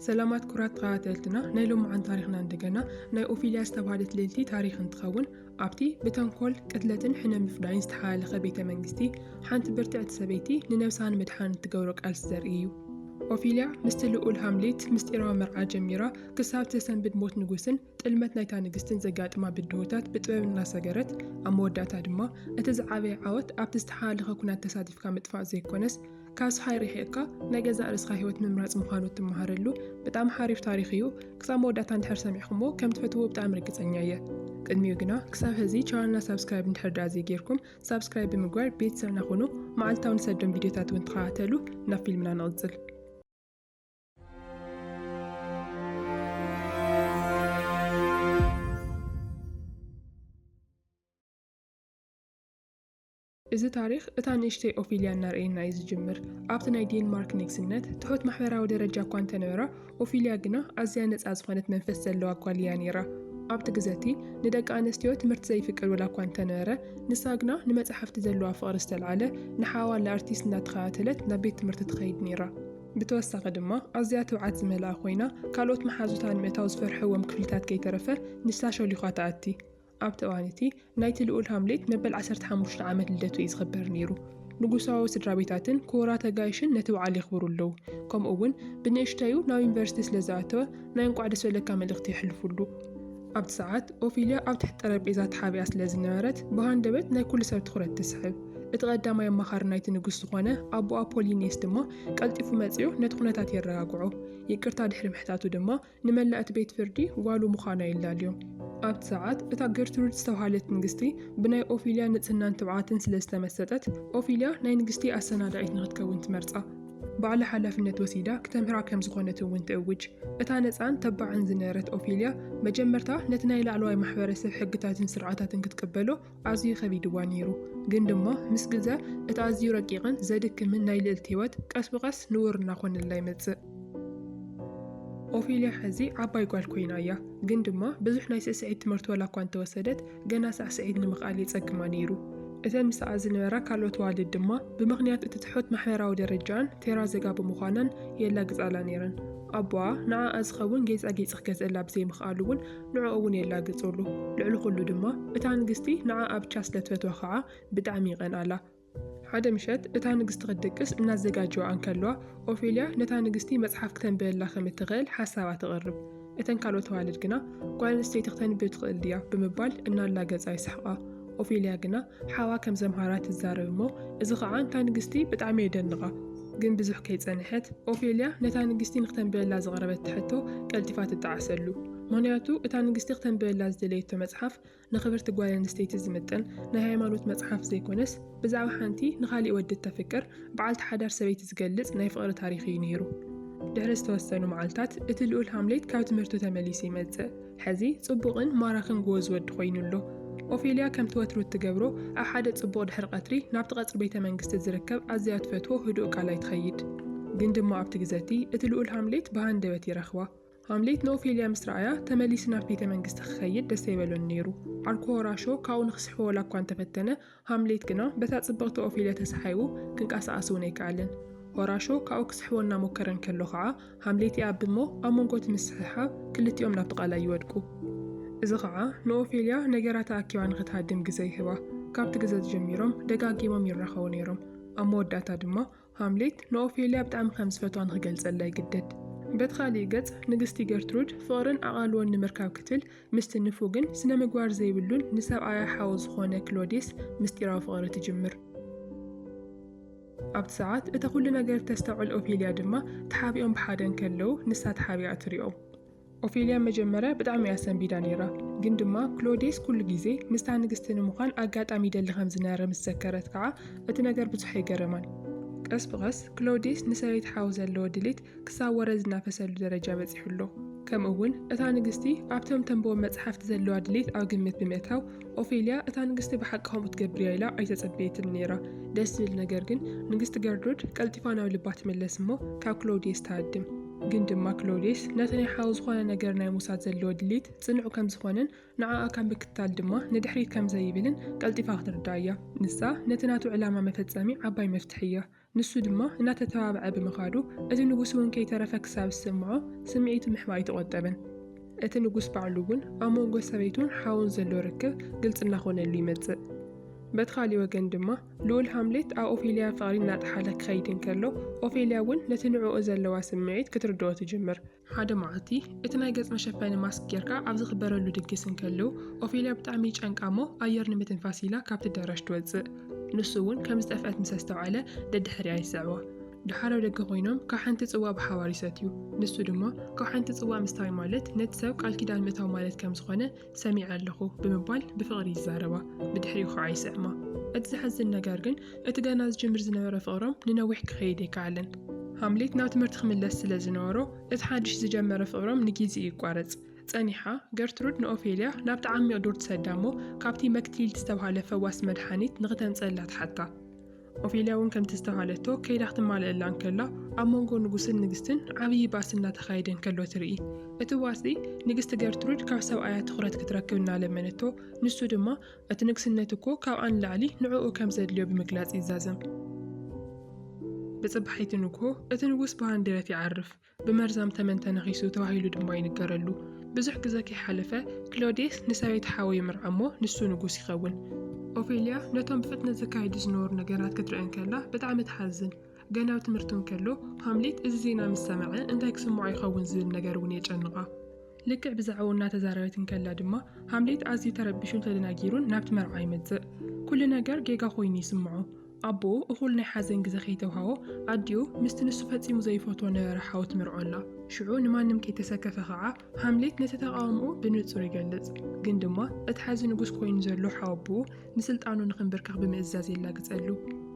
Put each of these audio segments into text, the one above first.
سلامات كرات قاتلتنا نيلوم عن تاريخنا عندنا ناي أوفيليا استبعدت ليلتي تاريخ انتخون أبتي بتنقل قتلة حنا مفدعين استحال خبيت منجستي حانت برتعت سبيتي لنفسان مدحان تجورك الزرقيو أوفيليا مستلقول هامليت مستيرا مرعى جميرة كساب تسن بدموت نجوسن تلمت نايتا نجستن زقات ما بدهوتات بتباب الناس جرت أمودات هدما أتزعبي عوت أبتستحال خكونا تصادف كامتفاع زي كونس كاس حيري هيكا نجزا رسخا هيوت ممرات مخانو تمهارلو بتعم حارف تاريخيو كسا مودات عند سامعكمو كم تفتوه بتعم ركزانيايا قدميو جنا كساب هزي شانلنا سابسكرايب نحر دازي جيركم سابسكرايب بمقوار بيت سرنا خونو مع التاون سجن فيديوهات وانتخاتلو نفيل منا نوزل إذا تاريخ أتانيشتي أوفيليا نارئينا يزجمر أبت نايدين مارك نيكسنت تحوت محورا ودرجة كوانتنورا أوفيليا جنا أزيانت أزخانت منفس اللو أقواليانيرا أبت جزاتي ندق أنستيو تمرت زي فكر ولا كوانتنورا نساقنا نمت أحفت زلوا فقرست العالة نحاول لأرتيس ناتخاتلت نبيت تمرت تخيد نيرا بتوسع قدمة أزيات وعد زميل أخوينا كالوت محازوتان ميتاوز فرحو ومكفلتات كي ترفه نساشو اللي خاطعتي أبت أوانتي نايت الأول هامليت مبل 15 عامة لدتو يزخبر نيرو نقصاو سدرابيتاتن كوراتا جايشن نتو علي خبرو اللو كم أول بنشتايو ناو يونيفرسيتيس لزاتو ناين قاعدة سؤال كامل اختي حلفولو أبت ساعات أوفيليا أبت حتى ربيزات حابي أصل لازنارت بهان دبت ناي كل سبت خورت تسحب اتغدى ما يمخار نايت نقص خوانا أبو أبولينيس دما قلت إفو مزيو نتخونتات يراقعو يكرتا دحر محتاتو دما نملأت بيت فردي وقالو مخانا إلا اليوم أبت ساعات إتا جرترود استوهالت نجستي بناي أوفيليا نتسنان تبعاتن سلسلة مسدت أوفيليا ناي نجستي أسنا دعيت نغتكون تمرسأ بعلى حلفنة وسيدة كتمهرا كم زخونة وين تأوج إتا نتسان تبعن زنارة أوفيليا مجمرتا نتنايل علواي محورة سب حقتاتن سرعتاتن كتقبلو عزيو خبي دوانيرو قندما مسجزة إتا عزيو رقيقا زادك من نايل التيوات كاس بغاس نور ناخون اللي متزق أوفيليا حزي عباي قوال كوينايا قندما بزح نايس سعيد تمرت ولا كوان توسدت قنا سع سعيد نمغالي تسق نيرو إذن مساع زنورا كالوت والد دما بمغنيات اتتحوت محورا ودرجان تيرا زقاب مخانن يلا قزالا نيرن أبوا نعا أزخون جيز أجيز أخكز إلا بزي مخالون نعاون يلا قزولو لعلو خلو دما إتان قستي نعا أبتشاس لتفت وخاعة بدعمي غنالا حدا مشت إتا نقست غدكس الناس زقاجو عن كلوا أوفيليا نتا نقستي مصحف كتن بيلا خمت تغيل حسابات تغرب إتن كالو توالد قنا قوال نستي تختن بيتغل ديا بمبال إنا اللاقز أي سحقا أوفيليا قنا حوا كم زمهارات الزارب مو إذا خعان تا نقستي بتعمي دنغا قن بزح كيت سنحت أوفيليا نتا نقستي نختن بيلا زغربت تحتو كالتفات التعسلو مانياتو إتا نقستي ختن بيلا زدليتو مصحف نخبرت قوال نستي تزمتن نهاي مالوت مصحف زي كونس بزعو حانتي نخالي ودت تفكر بعالت حدار سبيت تزقلت ناي فقر تاريخي نيرو دهرس توسنو معالتات اتلقول هامليت كاوت مرتو تمليسي مزق حزي صبغن ماراخن جوز ود خوينلو أوفيليا كم توترو تجبرو أحد صبغ دحر قطري نابت قصر بيت منجست زركب عزيات فتوه هدوء على يتخيد قندم ما أبتجزاتي اتلقول هامليت بهان دوتي رخوة هامليت نوفيليا مسرعيا تمليس نابيت منجست خيد دسيبلو النيرو عالكو راشو كاو نخسحو ولا كوان تفتنا هامليت كنا بتاعت صبغتو أوفيليا تسحيو كنك أساسوني كعلن وراشو كاو كسحونا مكرن كلو خعا هامليت يابمو أمونقوت مسححا كلتي أم نابتقى لا يودكو إذا خعا نوفيليا نجراتا أكيوان غتهدم جزي هوا كابت جزات جميرم دقاقيمم يرخو نيرم أموداتا دما هامليت نوفيليا بتعم 5 فتوان غقلز ألا يقدد بتخالي قد نقستي جرترود فورن أقالوان نمركاب كتل مستنفوغن سنة مقوار زي بلون نساب آيا حاوز خونة كلوديس مستيرا فغرة تجمر أبت ساعات إتقول لنا قرب تستوعل أوفيليا دما تحابيهم بحادن كلو نسا تحابي أتريو أوفيليا مجمرة بدعم ياسن بيدانيرا قندما كلوديس كل جيزي مستعن نقستن مخان أقات عميدا لخمز نارة مسكرت كعا اتنقر بتحي قرمان قس بغس كلوديس نساويت حاوزة اللو دليت كساورز نافسة لدرجة بزحلو كم أول إتا نقستي أبتم تنبو متحف تزلو دليت أو قمت بميتاو أوفيليا إتا نقستي بحقهم تقبريايلا أي تتبيت النيرة دسل نقرقن نقست قردود كالتفانا ولبات من الاسمو كاو كلوديس تقدم قندم ما كلوديس نتني حاوز خوانا نقرنا موساد زلو دليت تصنعو كم زخوانا نعا كم بكتال دما ندحريت كم زيبلن كالتفاخ دردايا نسا نتناتو علامة مفتسامي عباي مفتحية ንሱ ድማ እናተተባብዐ ብምኻዱ እቲ ንጉስ እውን ከይተረፈ ክሳብ ዝሰምዖ ስምዒቱ ምሕባእ ይተቖጠበን። እቲ ንጉስ ባዕሉ እውን ኣብ መንጎ ሰበይቱን ሓውን ዘሎ ርክብ ግልጽ እናኾነሉ ይመጽእ። በቲ ካልእ ወገን ድማ ልኡል ሃምሌት ኣብ ኦፌልያ ፍቕሪ እናጠሓለ ክኸይድ እንከሎ ኦፌልያ እውን ነቲ ንዕኡ ዘለዋ ስምዒት ክትርድኦ ትጅምር። ሓደ መዓልቲ እቲ ናይ ገጽ መሸፈኒ ማስክ ጌርካ ኣብ ዝኽበረሉ ድግስ እንከልው ኦፌልያ ብጣዕሚ ጨንቃ እሞ ኣየር ንምትንፋስ ኢላ ካብቲ ኣዳራሽ ትወፅእ። ንሱ እውን ከም ዝጠፍአት ምስ ዝተውዓለ ደድሕሪያ ይስዕቦ። ድሓረው ደገ ኮይኖም ካብ ሓንቲ ጽዋ ብሓባር ይሰትዩ። ንሱ ድማ ካብ ሓንቲ ጽዋ ምስታይ ማለት ነቲ ሰብ ቃል ኪዳን ምእታው ማለት ከም ዝኾነ ሰሚዕ ኣለኹ ብምባል ብፍቕሪ ይዛረባ። ብድሕሪኡ ከዓ ይስዕማ። እቲ ዝሐዝን ነገር ግን እቲ ገና ዝጅምር ዝነበረ ፍቕሮም ንነዊሕ ክኸይድ ኣይከኣለን። ሃምሌት ናብ ትምህርቲ ክምለስ ስለ ዝነበሮ እቲ ሓድሽ ዝጀመረ ፍቕሮም ንጊዜ ይቋረጽ። ጸኒሓ ገርትሩድ ንኦፌልያ ናብቲ ዓሚቕ ዱር ትሰዳ እሞ ካብቲ መክቲል ዝተባሃለ ፈዋስ መድሓኒት ንኽተንጸላ ትሓታ። ኦፌልያ እውን ከምቲ ዝተባሃለቶ ከይዳ ክትማልአላ እንከላ ኣብ መንጎ ንጉስን ንግስትን ዓብዪ ባስ እናተኻየደ እንከሎ ትርኢ። እቲ ዋሲ ንግስቲ ገርትሩድ ካብ ሰብኣያ ትኹረት ክትረክብ እናለመነቶ ንሱ ድማ እቲ ንግስነት እኮ ካብኣ ንላዕሊ ንዕኡ ከም ዘድልዮ ብምግላጽ ይዛዘም። ብጽባሒቲ ንግሆ እቲ ንጉስ ብሃንደበት ይዓርፍ። ብመርዛም ተመን ተነኺሱ ተባሂሉ ድማ ይንገረሉ። ብዙሕ ግዜ ከይሓለፈ ክሎዴስ ንሰበይቲ ሓዊ ይምርዖ እሞ ንሱ ንጉስ ይኸውን። ኦፌልያ ነቶም ብፍጥነት ዘካይዱ ዝነበሩ ነገራት ክትርአን ከላ ብጣዕሚ ትሓዝን። ገናብ ትምህርቱ እንከሎ ሃምሌት እዚ ዜና ምስ ሰምዐ እንታይ ክስምዖ ይኸውን ዝብል ነገር እውን የጨንቓ። ልክዕ ብዛዕባኡ እናተዛረበት እንከላ ድማ ሃምሌት ኣዝዩ ተረቢሹን ተደናጊሩን ናብቲ መርዓ ይመጽእ። ኩሉ ነገር ጌጋ ኮይኑ ይስምዖ። ኣቦኡ እኹል ናይ ሓዘን ግዜ ከይተውሃቦ ኣዲኡ ምስቲ ንሱ ፈጺሙ ዘይፈትዎ ነበረ ሓው ትምርዖላ። ሽዑ ንማንም ከይተሰከፈ ከዓ ሃምሌት ነቲ ተቃውምኡ ብንጹር ይገልጽ። ግን ድማ እቲ ሓዚ ንጉስ ኮይኑ ዘሎ ሓወቡኡ ንስልጣኑ ንኽንብርክኽ ብምእዛዝ የላግጸሉ።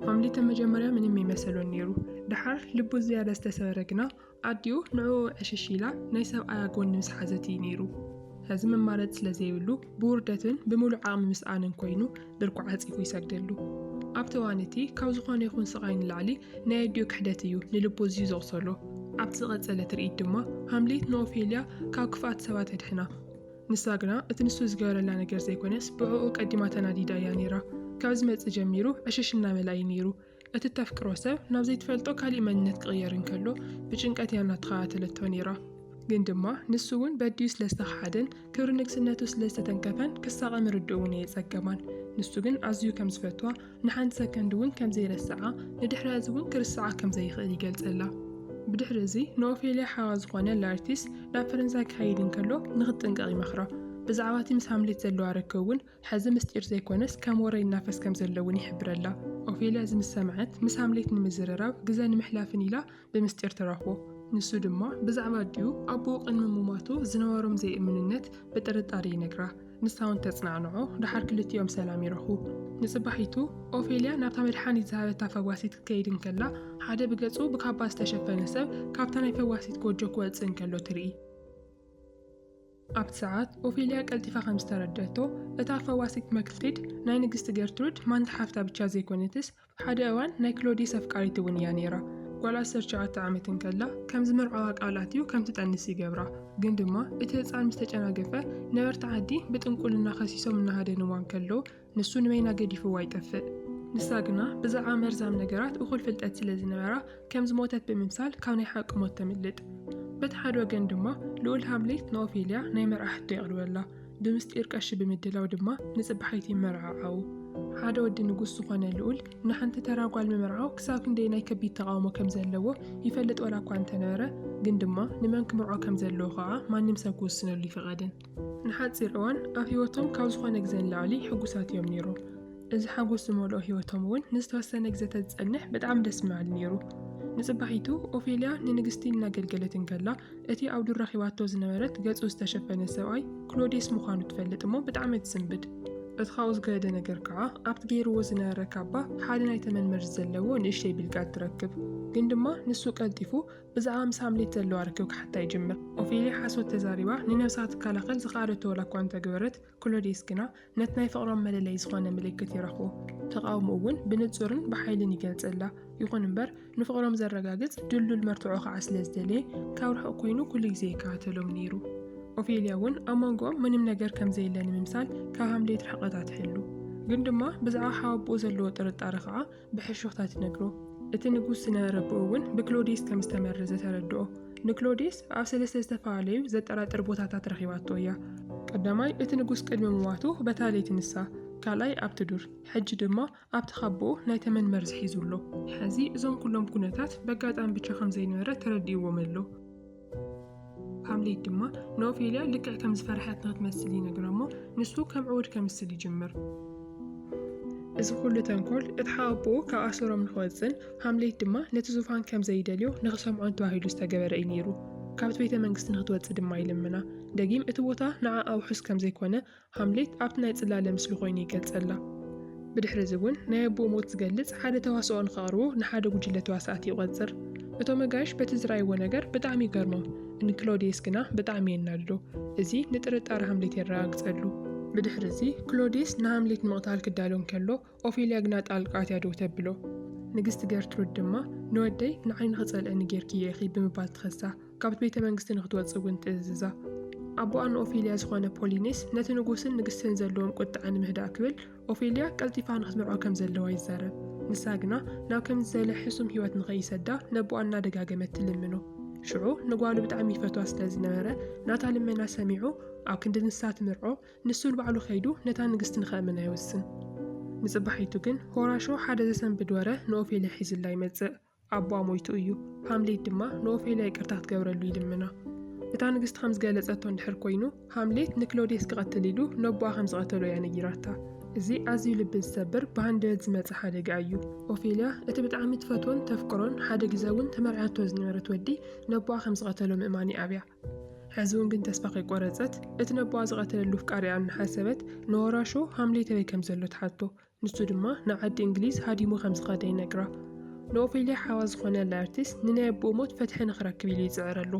ሃምሌት መጀመርያ ምንም ይመሰሎን ነይሩ። ድሓር ልቡ ዝያዳ ዝተሰበረ ግና ኣዲኡ ንዕኡ ዕሽሽ ኢላ ናይ ሰብኣያ ጎኒ ምስ ሓዘት እዩ ነይሩ። ሕዚ መማረጽ ስለ ዘይብሉ ብውርደትን ብምሉእ ዓቕሚ ምስኣንን ኮይኑ ብርኩዕ ዓጺፉ ይሰግደሉ። ኣብቲ እዋን እቲ ካብ ዝኾነ ይኹን ስቓይ ንላዕሊ ናይ ኣዲኡ ክሕደት እዩ ንልቡ እዝዩ ዘቕሰሎ። ኣብቲ ዝቐጸለ ትርኢት ድማ ሃምሌት ንኦፌልያ ካብ ክፍኣት ሰባት ኣድሕና። ንሳ ግና እቲ ንሱ ዝገበረላ ነገር ዘይኮነስ ብዕኡ ቀዲማ ተናዲዳ እያ ነይራ። ካብ ዝመጽእ ጀሚሩ ዕሽሽ እናበላ እዩ ነይሩ። እቲ ተፍቅሮ ሰብ ናብ ዘይትፈልጦ ካሊእ መንነት ክቕየር እንከሎ ብጭንቀት እያ እናተኸታተለቶ ነይራ። ግን ድማ ንሱ እውን በዲኡ ስለ ዝተኻሓደን ክብሪ ንግስነቱ ስለ ዝተተንከፈን ክሳቐ ምርድኡ እውን የጸገማን። ንሱ ግን ኣዝዩ ከም ዝፈትዋ ንሓንቲ ሰከንድ እውን ከም ዘይረስዓ ንድሕሪ እዚ እውን ክርስዓ ከም ዘይኽእል ይገልጸላ። ብድሕሪ እዚ ንኦፌልያ ሓዋ ዝኾነ ላርቲስ ናብ ፈረንሳይ ክኸይድ እንከሎ ንኽጥንቀቕ ይመኽራ። ብዛዕባ እቲ ምስ ሃምሌት ዘለዋ ርክብ እውን ሕዚ ምስጢር ዘይኮነስ ከም ወረይ እናፈስ ከም ዘሎ እውን ይሕብረላ። ኦፌልያ እዚ ምስ ሰምዐት ምስ ሃምሌት ንምዝርራብ ግዜ ንምሕላፍን ኢላ ብምስጢር ትረኽቦ። ንሱ ድማ ብዛዕባ ድዩ ኣቦኡ ቅድሚ ምሟቱ ዝነበሮም ዘይእምንነት ብጥርጣሪ ይነግራ። ንሳውን ተጽናዕንዖ ድሓር ክልቲኦም ሰላም ይረኽቡ። ንጽባሒቱ ኦፌልያ ናብታ መድሓኒት ዝሃበታ ፈዋሲት ክትከይድ እንከላ ሓደ ብገጹ ብካባ ዝተሸፈነ ሰብ ካብታ ናይ ፈዋሲት ጎጆ ክወፅእ እንከሎ ትርኢ። ኣብቲ ሰዓት ኦፌልያ ቀልጢፋ ከም ዝተረድአቶ እታ ፈዋሲት መክልቲድ ናይ ንግስቲ ገርትሩድ ማንታ ሓፍታ ብቻ ዘይኮነትስ ሓደ እዋን ናይ ክሎዲስ ኣፍቃሪት እውን እያ ነይራ። ጓል 19 ዓመት እንከላ ከም ዝመርዓዋ ቃላት እዩ ከም ትጠንስ ይገብራ። ግን ድማ እቲ ህፃን ምስ ተጨናገፈ ነበርቲ ዓዲ ብጥንቁልና ኸሲሶም እናሃደንዋ እንከሎ ንሱ ንበይና ገዲፍዋ ይጠፍእ። ንሳ ግና ብዛዕባ መርዛም ነገራት እኹል ፍልጠት ስለ ዝነበራ ከም ዝሞተት ብምምሳል ካብ ናይ ሓቂ ሞት ተምልጥ። በቲ ሓደ ወገን ድማ ልኡል ሃምሌት ንኦፌልያ ናይ መርዓ ሕቶ የቕርበላ። ብምስጢር ቀሺ ብምድላው ድማ ንጽባሒት ይመርዓዓው። ሓደ ወዲ ንጉስ ዝኾነ ልኡል ንሓንቲ ተራ ጓል ምምርዓው ክሳብ ክንደይ ናይ ከቢድ ተቃውሞ ከም ዘለዎ ይፈልጥ ወላ እኳ እንተነበረ ግን ድማ ንመን ክምርዖ ከም ዘለዎ ከዓ ማንም ሰብ ክውስነሉ ይፈቐድን። ንሓፂር እዋን ኣብ ህይወቶም ካብ ዝኾነ ግዜ ንላዕሊ ሕጉሳት እዮም ነይሮም። እዚ ሓጎስ ዝመልኦ ህይወቶም እውን ንዝተወሰነ ግዜ ተዝጸንሕ ብጣዕሚ ደስ በሃሊ ነይሩ። ንጽባሒቱ ኦፌልያ ንንግስቲ እናገልገለት እንከላ እቲ ኣብ ዱር ረኺባቶ ዝነበረት ገጹ ዝተሸፈነ ሰብኣይ ክሎዴስ ምዃኑ ትፈልጥ እሞ ብጣዕሚ ትስንብድ። እቲ ካብኡ ዝገየደ ነገር ከዓ ኣብቲ ገይርዎ ዝነበረ ካባ ሓደ ናይ ተመን መርዚ ዘለዎ ንእሽተይ ብልቃጥ ትረክብ። ግን ድማ ንሱ ቀልጢፉ ብዛዕባ ምስ ሃምሌት ዘለዋ ርክብ ክሓታ ይጅምር። ኦፌልያ ሓሶት ተዛሪባ ንነብሳ ትከላኸል ዝኻኣለቶ ወላ እኳ እንተገበረት ክሎዴስ ግና ነቲ ናይ ፍቕሮም መለለይ ዝኾነ ምልክት ይረኽቦ። ተቃውሞ እውን ብንጹርን ብሓይልን ይገልጸላ። ይኹን እምበር ንፍቕሮም ዘረጋግጽ ድልዱል መርትዖ ከዓ ስለ ዝደለየ ካብ ርሑቕ ኮይኑ ኩሉ ግዜ ይከታተሎም ነይሩ። ኦፌልያ እውን ኣብ መንጎኦም ምንም ነገር ከም ዘየለ ንምምሳል ካብ ሃምሌት ርሕቐታ ትሕሉ። ግን ድማ ብዛዕባ ሓወቡኡ ዘለዎ ጥርጣሪ ከዓ ብሕሹኽታት ይነግሮ። እቲ ንጉስ ዝነበረ እውን ብክሎዲስ ከም ዝተመረዘ ተረድኦ። ንክሎዲስ ኣብ 3 ዝተፈላለዩ ዘጠራጥር ቦታታት ረኺባቶ እያ። ቀዳማይ እቲ ንጉስ ቅድሚ ምዋቱ በታለይ ትንሳ፣ ካልኣይ ኣብቲ ዱር፣ ሕጂ ድማ ኣብቲ ካብኡ ናይ ተመን መርዚ ሒዙሎ። ሕዚ እዞም ኩሎም ኩነታት በጋጣም ብቻ ከም ዘይነበረ ተረዲእዎም ኣሎ። ሃምሌት ድማ ንኦፌልያ ልክዕ ከም ዝፈርሐት ንክትመስል ይነግራ እሞ ንሱ ከም ዕውድ ከምስል ይጅምር። እዚ ኩሉ ተንኮል እቲ ሓብኡ ካብ ኣስሮም ንክወፅን ሃምሌት ድማ ነቲ ዙፋን ከም ዘይደልዮ ንኽሰምዖን ተባሂሉ ዝተገበረ እዩ ነይሩ። ካብቲ ቤተ መንግስቲ ንክትወፅእ ድማ ይልምና። ደጊም እቲ ቦታ ንዓኣ ውሑስ ከም ዘይኮነ ሃምሌት ኣብቲ ናይ ጽላለ ምስሊ ኮይኑ ይገልጸላ። ብድሕሪ እዚ እውን ናይ ኣቦኡ ሞት ዝገልጽ ሓደ ተዋስኦ ንኸቕርቡ ንሓደ ጉጅለ ተዋሳእቲ ይቆፅር። እቶም ኣጋይሽ በቲ ዝረኣይዎ ነገር ብጣዕሚ ይገርሞም፣ ንክሎዲየስ ግና ብጣዕሚ የናድዶ። እዚ ንጥርጣረ ሃምሌት የረጋግጸሉ። ብድሕሪ እዚ ክሎዲየስ ንሃምሌት ንምቕታል ክዳሎ ከሎ ኦፌልያ ግና ጣልቃ ኣትያ ደው ተብሎ። ንግስቲ ገርትሩድ ድማ ንወደይ ንዓይኒ ክጸልአኒ ጌርክዮ ኢኺ ብምባል ትኸሳ፣ ካብቲ ቤተ መንግስቲ ንክትወፅእ እውን ትእዝዛ። ኣቦኣ ንኦፌልያ ዝኾነ ፖሊኔስ ነቲ ንጉስን ንግስትን ዘለዎም ቁጥዓ ንምህዳእ ክብል ኦፌልያ ቀልጢፋ ንክትምርዖ ከም ዘለዋ ይዛረብ። ንሳ ግና ናብ ከምዚ ዝበለ ሕሱም ሂወት ንኸይሰዳ ነቦኣ እናደጋገመት ትልምኖ። ሽዑ ንጓሉ ብጣዕሚ ይፈትዋ ስለ ዝነበረ ናታ ልመና ሰሚዑ ኣብ ክንዲ ንሳ ትምርዖ ንሱ ንባዕሉ ኸይዱ ነታ ንግስቲ ንኸእምና ይወስን። ንጽባሒቱ ግን ሆራሾ ሓደ ዘሰንብድ ወረ ንኦፌልያ ሒዝላ ይመጽእ። ኣቦኣ ሞይቱ እዩ። ሃምሌት ድማ ንኦፌልያ ይቅርታ ክትገብረሉ ይልምና። እታ ንግስቲ ከም ዝገለጸቶ እንድሕር ኮይኑ ሃምሌት ንክሎዲየስ ክቐትል ኢሉ ነቦኣ ከም ዝቐተሎ እያ ነጊራታ። እዚ ኣዝዩ ልቢ ዝሰብር ብሃንደበት ዝመጽእ ሓደጋ እዩ። ኦፌልያ እቲ ብጣዕሚ ትፈትዎን ተፍቅሮን ሓደ ግዜ እውን ተመርዓቶ ዝነበረት ወዲ ነቦኣ ከም ዝቐተሎ ምእማን ይኣብያ። ሕዚ እውን ግን ተስፋ ከይቆረፀት እቲ ነቦኣ ዝቐተለሉ ፍቃሪኣ እናሓሰበት ንሆራሾ ሃምሌት ኣበይ ከም ዘሎ ትሓቶ። ንሱ ድማ ናብ ዓዲ እንግሊዝ ሃዲሙ ከም ዝኸደ ይነግራ። ንኦፌልያ ሓዋስ ዝኾነ ላርቲስ ንናይ ኣቦኡ ሞት ፈትሒ ንኽረክብ ኢሉ ይፅዕረሉ።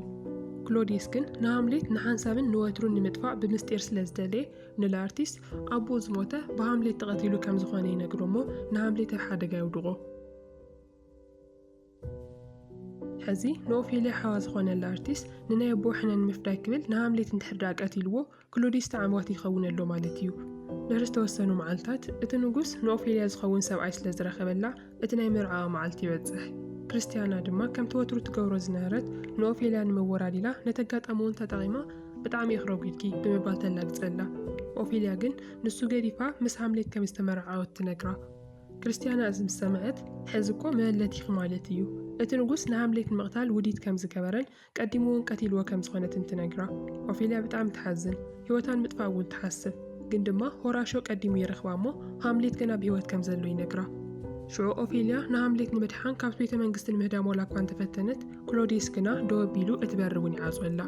ክሎዲየስ ግን ንሃምሌት ንሓንሳብን ንወትሩን ንምጥፋእ ብምስጢር ስለ ዝደለየ ንላርቲስ ኣቦኡ ዝሞተ ብሃምሌት ተቐቲሉ ከም ዝኾነ ይነግሮ እሞ ንሃምሌት ኣብ ሓደጋ ይውድቆ። ሕዚ ንኦፌልያ ሓዋ ዝኾነ ላርቲስ ንናይ ኣቦኡ ሕነን ምፍዳይ ክብል ንሃምሌት እንድሕር ዳ ቀቲልዎ ክሎዲየስ ተዓምዋት ይኸውን ኣሎ ማለት እዩ። ድሕሪ ዝተወሰኑ መዓልታት እቲ ንጉስ ንኦፌልያ ዝኸውን ሰብኣይ ስለ ዝረኸበላ እቲ ናይ ምርዓዋ መዓልቲ ይበጽሕ። ክርስቲያና ድማ ከምቲ ወትሩ ትገብሮ ዝነበረት ንኦፌልያ ንምውራድ ኢላ ነቲ ኣጋጣሚ እውን ተጠቒማ ብጣዕሚ የኽረጉድኪ ብምባል ተላግጸላ። ኦፌልያ ግን ንሱ ገዲፋ ምስ ሃምሌት ከም ዝተመርዓወት ትነግራ። ክርስቲያና እዚ ምስ ሰምዐት ሕዚ እኮ መለለት ኢኺ ማለት እዩ፣ እቲ ንጉስ ንሃምሌት ንምቕታል ውዲት ከም ዝገበረን ቀዲሙ እውን ቀቲልዎ ከም ዝኾነትን ትነግራ። ኦፌልያ ብጣዕሚ ትሓዝን፣ ሂወታን ምጥፋእ እውን ትሓስብ። ግን ድማ ሆራሾ ቀዲሙ ይረኽባ እሞ ሃምሌት ገና ብሂወት ከም ዘሎ ይነግራ። ሽዑ ኦፌልያ ንሃምሌት ንምድሓን ካብቲ ቤተ መንግስቲ ንምህዳም ዋላ እኳ እንተፈተነት ክሎዲየስ ግና ደው ኣቢሉ እቲ በሪ እውን ይዓፅወላ።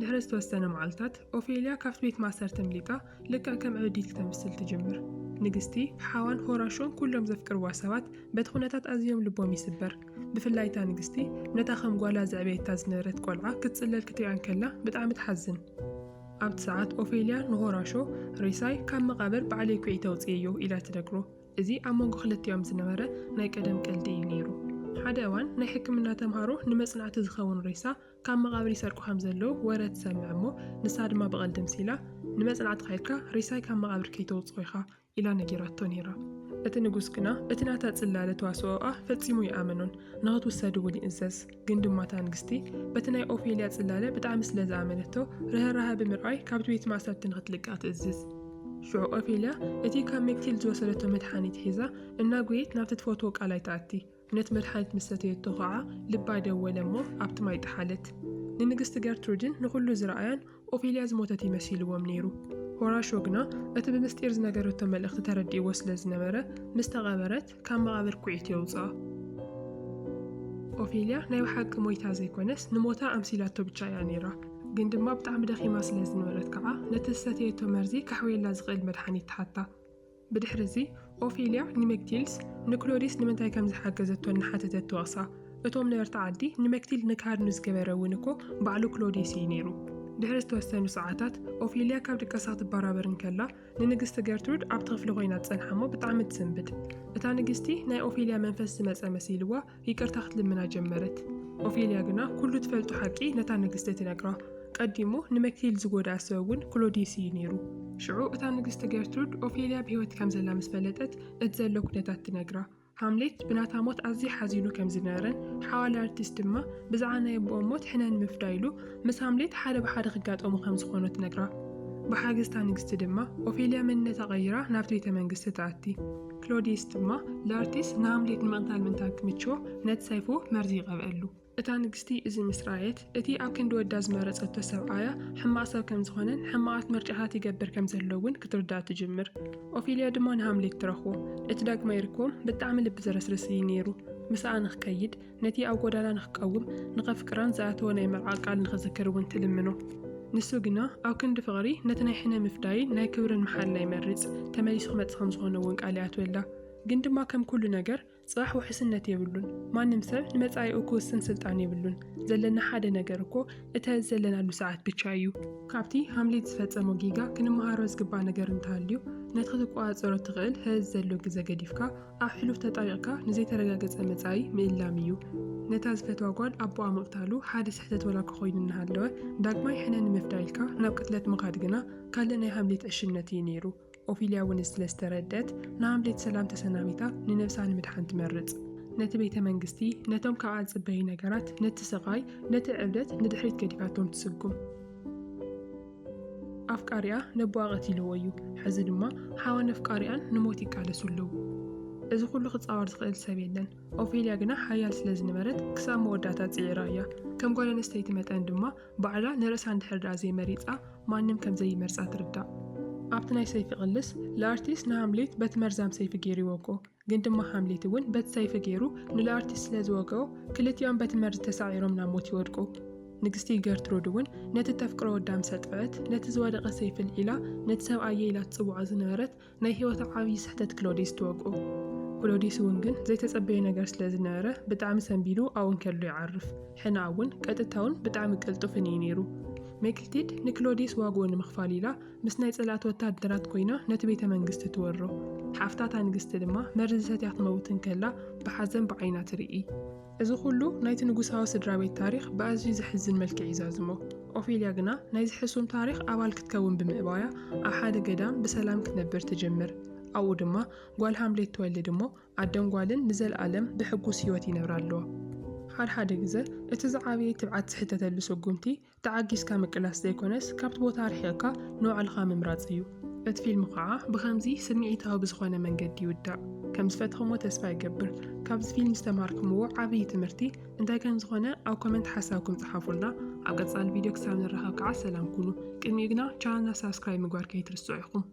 ድሕሪ ዝተወሰነ መዓልታት ኦፌልያ ካብቲ ቤት ማእሰርቲ ምሊጣ ልክዕ ከም ዕብዲት ክተምስል ትጅምር። ንግስቲ ሓዋን ሆራሾን ኩሎም ዘፍቅርዋ ሰባት በቲ ኩነታት ኣዝዮም ልቦም ይስበር። ብፍላይ እታ ንግስቲ ነታ ከም ጓላ ዘዕብየታ ዝነበረት ቆልዓ ክትጽለል ክትሪኣ ከላ ብጣዕሚ ትሓዝን። ኣብቲ ሰዓት ኦፌልያ ንሆራሾ ሬሳይ ካብ መቓብር ባዕለይ ኩዒ ተውፅየዮ ኢላ ትነግሮ። እዚ ኣብ መንጎ ክልቲኦም ዝነበረ ናይ ቀደም ቀልዲ እዩ ነይሩ። ሓደ እዋን ናይ ሕክምና ተምሃሮ ንመጽናዕቲ ዝኸውን ሬሳ ካብ መቓብር ይሰርቁ ከም ዘለዉ ወረ ትሰምዕ እሞ ንሳ ድማ ብቐልዲ ምሲላ ንመጽናዕቲ ኸይድካ ሬሳይ ካብ መቓብር ከይተውፅኦ ኢኻ ኢላ ነጊራቶ ነይራ። እቲ ንጉስ ግና እቲ ናታ ጽላለ ተዋስኦኣ ፈጺሙ ይኣመኖን ንኽትውሰድ እውን ይእዘዝ። ግን ድማ እታ ንግስቲ በቲ ናይ ኦፌልያ ጽላለ ብጣዕሚ ስለ ዝኣመነቶ ርህራሄ ብምርኣይ ካብቲ ቤት ማእሰርቲ ንኽትልቀቕ ትእዝዝ። ሽዑ ኦፌልያ እቲ ካብ ሜክቲል ዝወሰደቶ መድሓኒት ሒዛ እናጉየት ናብቲ ትፈትዎ ቃላይ ተኣቲ። ነቲ መድሓኒት ምስ ሰተየቶ ከዓ ልባ ደወለ እሞ ኣብቲ ማይ ጠሓለት። ንንግስቲ ገርትሩድን ንኹሉ ዝረኣያን ኦፌልያ ዝሞተት ይመሲልዎም ነይሩ። ሆራሾ ግና እቲ ብምስጢር ዝነገረቶ መልእኽቲ ተረዲእዎ ስለ ዝነበረ ምስ ተቐበረት ካብ መቓብር ኩዒት የውፅኣ። ኦፌልያ ናይ ብሓቂ ሞይታ ዘይኮነስ ንሞታ ኣምሲላቶ ብቻ እያ ነይራ። ግን ድማ ብጣዕሚ ደኺማ ስለ ዝነበረት ከዓ ነቲ ዝሰተየቶ መርዚ ካሕወየላ ዝኽእል መድሓኒት ትሓታ። ብድሕሪ እዚ ኦፌልያ ንሜክቲልስ ንክሎዲየስ ንምንታይ ከም ዝሓገዘቶ እናሓተተት ትወቕሳ። እቶም ነበርቲ ዓዲ ንሜክቲል ንካድኑ ዝገበረ እውን እኮ ባዕሉ ክሎዲየስ እዩ ነይሩ። ድሕሪ ዝተወሰኑ ሰዓታት ኦፌልያ ካብ ድቀሳ ክትበራበር እንከላ ንንግስቲ ገርትሩድ ኣብቲ ክፍሊ ኮይና ትጸንሓ እሞ ብጣዕሚ ትስንብድ። እታ ንግስቲ ናይ ኦፌልያ መንፈስ ዝመጸ መሲልዋ ይቅርታ ክትልምና ጀመረት። ኦፌልያ ግና ኩሉ ትፈልጡ ሓቂ ነታ ንግስቲ ትነግራ። ቀዲሙ ንሜክቲል ዝጎዳእ ሰብ እውን ክሎዲየስ እዩ ነይሩ። ሽዑ እታ ንግስቲ ገርትሩድ ኦፌልያ ብሂወት ከም ዘላ ምስ ፈለጠት እቲ ዘሎ ኩነታት ትነግራ። ሃምሌት ብናታ ሞት ኣዝዩ ሓዚኑ ከም ዝነበረን ሓዋላ ኣርቲስት ድማ ብዛዕባ ናይ ኣቦኦም ሞት ሕነን ምፍዳይሉ ምስ ሃምሌት ሓደ ብሓደ ክጋጠሙ ከም ዝኾኑ ትነግራ። ብሓገዝታ ንግስቲ ድማ ኦፌልያ መንነታ ቀይራ ናብቲ ቤተ መንግስቲ ተኣቲ። ክሎዲየስ ድማ ለኣርቲስት ንሃምሌት ንምቕታል ምንታይ ክምችዎ ነቲ ሰይፉ መርዚ ይቐብአሉ። እታ ንግስቲ እዚ ምስ ረኣየት እቲ ኣብ ክንዲ ወዳ ዝመረፀቶ ሰብኣያ ሕማቕ ሰብ ከም ዝኾነን ሕማቓት ምርጫታት ይገብር ከም ዘለውን ክትርዳእ ትጅምር። ኦፌልያ ድማ ንሃምሌት ትረኽቦ። እቲ ዳግማ ይርክቦም ብጣዕሚ ልቢ ዘረስርስ እዩ ነይሩ። ምስኣ ንኽከይድ ነቲ ኣብ ጎዳና ንኽቀውም ንኸፍቅራን ዝኣተወ ናይ መርዓ ቃል ንኽዝክር እውን ትልምኖ። ንሱ ግና ኣብ ክንዲ ፍቕሪ ነቲ ናይ ሕነ ምፍዳይን ናይ ክብርን መሓላ ይመርፅ ተመሊሱ ክመፅእ ከም ዝኾነ እውን ቃል ይኣትወላ። ግን ድማ ከም ኩሉ ነገር ጽባሕ ውሕስነት የብሉን። ማንም ሰብ ንመጻኢኡ ክውስን ስልጣን የብሉን። ዘለና ሓደ ነገር እኮ እቲ ዘለናሉ ሰዓት ብቻ እዩ። ካብቲ ሃምሌት ዝፈጸሞ ጊጋ ክንመሃሮ ዝግባእ ነገር እንተሃልዩ ነቲ ክትቆፃፀሮ ትኽእል ህዝ ዘሎ ግዜ ገዲፍካ ኣብ ሕሉፍ ተጣቢቕካ ንዘይተረጋገፀ መጻኢ ምእላም እዩ። ነታ ዝፈትዋ ጓል ኣቦኣ ምቕታሉ ሓደ ስሕተት ወላ ክኾይኑ እናሃለወ ዳግማይ ሕነ ንምፍዳይልካ ናብ ቅትለት ምኻድ ግና ካልእ ናይ ሃምሌት ዕሽነት እዩ ነይሩ። ኦፌልያ እውን ስለዝተረድአት ንሃምሌት ሰላም ተሰናቢታ ንነብሳ ንምድሓን ትመርፅ። ነቲ ቤተ መንግስቲ ነቶም ካብኣ ዝፅበዩ ነገራት ነቲ ስቓይ ነቲ ዕብደት ንድሕሪት ገዲፋቶም ትስጉም። ኣፍቃሪኣ ነቦኣ ቀቲልዎ እዩ። ሕዚ ድማ ሓወን ኣፍቃሪኣን ንሞት ይቃለሱ ኣለዉ። እዚ ኩሉ ክፃወር ዝኽእል ሰብ የለን። ኦፌልያ ግና ሓያል ስለ ዝነበረት ክሳብ መወዳእታ ፅዒራ እያ። ከም ጓል ኣንስተይቲ መጠን ድማ ባዕላ ንርእሳ እንድሕር ደኣ ዘይመሪፃ ማንም ከም ዘይመርፃ ትርዳእ። ኣብቲ ናይ ሰይፊ ቅልስ ለኣርቲስት ንሃምሌት በቲ መርዛም ሰይፊ ገይሩ ይወግኦ። ግን ድማ ሃምሌት እውን በቲ ሰይፊ ገይሩ ንለኣርቲስት ስለ ዝወግኦ ክልቲኦም በቲ መርዚ ተሳዒሮም ናብ ሞት ይወድቁ። ንግስቲ ገርትሩድ እውን ነቲ ተፍቅሮ ወዳ ምስ ኣጥፍአት ነቲ ዝወደቐ ሰይፊ ልዒላ ነቲ ሰብኣየ ኢላ ትፅውዖ ዝነበረት ናይ ሂወታ ዓብዪ ስሕተት ክሎዲየስ ትወግኦ። ክሎዲየስ እውን ግን ዘይተፀበየ ነገር ስለ ዝነበረ ብጣዕሚ ሰንቢሉ ኣብኡ ከሎ ይዓርፍ። ሕና እውን ቀጥታውን ብጣዕሚ ቅልጡፍን እዩ ነይሩ። ሜክልቲድ ንክሎዲየስ ዋግኡ ንምኽፋል ኢላ ምስ ናይ ፀላት ወታደራት ኮይና ነቲ ቤተ መንግስቲ ትወሮ። ሓፍታታ ንግስቲ ድማ መርዚ ሰትያ ክትመውትን ከላ ብሓዘን ብዓይና ትርኢ። እዚ ኩሉ ናይቲ ንጉሳዊ ስድራ ቤት ታሪክ ብኣዝዩ ዘሕዝን መልክዕ ይዛዝሞ። ኦፌልያ ግና ናይ ዝሕሱም ታሪክ ኣባል ክትከውን ብምእባያ ኣብ ሓደ ገዳም ብሰላም ክትነብር ትጅምር። ኣብኡ ድማ ጓል ሃምሌት ትወልድ እሞ ኣደን ጓልን ንዘለኣለም ብሕጉስ ሂወት ይነብራ ኣለዋ። ሓደ ግዜ እቲ ዝዓበየ ትብዓት ዝሕተተሉ ስጉምቲ ተዓጊስካ ምቅላስ ዘይኮነስ ካብቲ ቦታ ርሒቕካ ንባዕልኻ ምምራፅ እዩ። እቲ ፊልም ከዓ ብከምዚ ስምዒታዊ ብዝኾነ መንገዲ ይውዳእ። ከም ዝፈትኹሞ ተስፋ ይገብር። ካብዚ ፊልም ዝተማሃርኩምዎ ዓብዪ ትምህርቲ እንታይ ከም ዝኾነ ኣብ ኮመንት ሓሳብኩም ጽሓፉልና። ኣብ ቀጻሊ ቪድዮ ክሳብ ንራኸብ ከዓ ሰላም ኩኑ። ቅድሚኡ ግና ቻናልና ሳብስክራይብ ምግባር ከይትርስዑ ኢኹም።